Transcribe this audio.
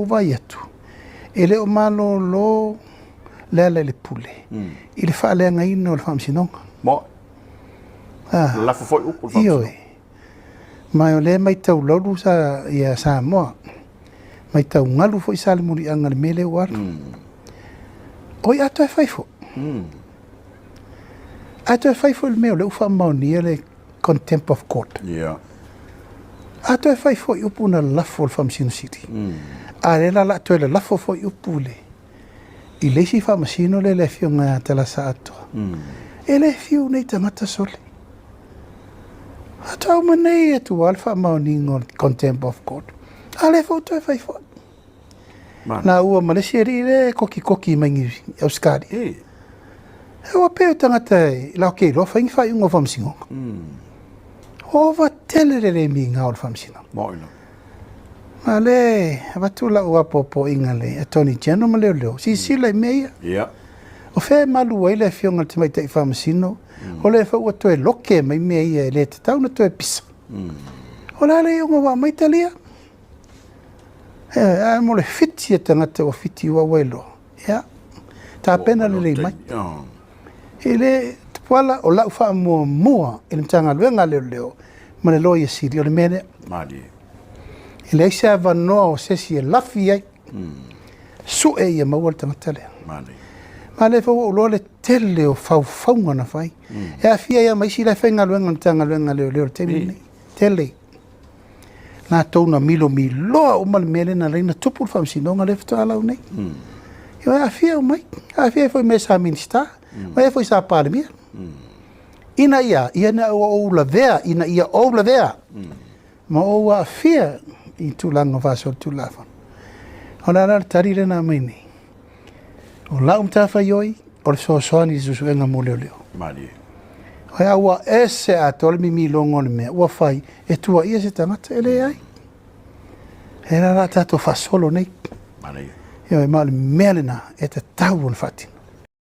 vai atu. Ele o malo lo le pule. Ele fale nga ino le famsinonga. Mo. La foi o famsinonga. Mai o le mai tau lauru sa ia sa mo. Mai tau ngalu foi sale muri anga le mele o ar. Oi ato e faifo. Ato e faifo le meo le ufa mauni le contempt of court. Yeah. Ato e faifo i upu na lafo le famsino city. A la to le lafo fo i upu le. I leisi famsino le fio nga tala sa ato. Ele fio nei tangata sole. Ato au manei e tu alfa mauni ngol contempt of court. Ale fo to e faifo. Na ua malesieri le koki mangi Euskadi. E o peo tangata la ke lo fa infa ungo famsingo. O va tele le mi nga o famsingo. Moilo. Ale abatula ua popo ingale Attorney General leo. Si sila meia. Yeah. O fe malu ile fionga te mai te famsino. O le fa ua to e loke mai meia le te tau na to e pisa. O la le ungo wa mai talia. A mo le fiti e tangata o fiti ua welo. Ya. Ta pena le mai. Ele tuala o la ufa mua ele tanga luenga leo. Ma le loia siri o le mene. Mali. Ele se va no se si e lafi ai. Su e ia maua tangata le. Mali. Ma le fa o lo le tele o fau na fai. E a fia ia mai si la fenga luenga tanga luenga leo te mene. Tele. Na tona milo o mal mele na reina tupu famsinonga le fta ala nei. Yo a fia mai. A fia foi mesa minister. Mas foi sa parmia. Ina ia na o la vea, ina ia o la vea. Ma o a fia i tulanga vaso tulafa. Ona na tarire na mini. O la umtafa yoi, o so soani su enga mole leo. Mali. Hea ua ese a tolmi mi longo le mea, ua fai, e tua ia se tangata ele ai. Era la tato fa solo nei. Mali. Yo e male melena e te tau on fatin.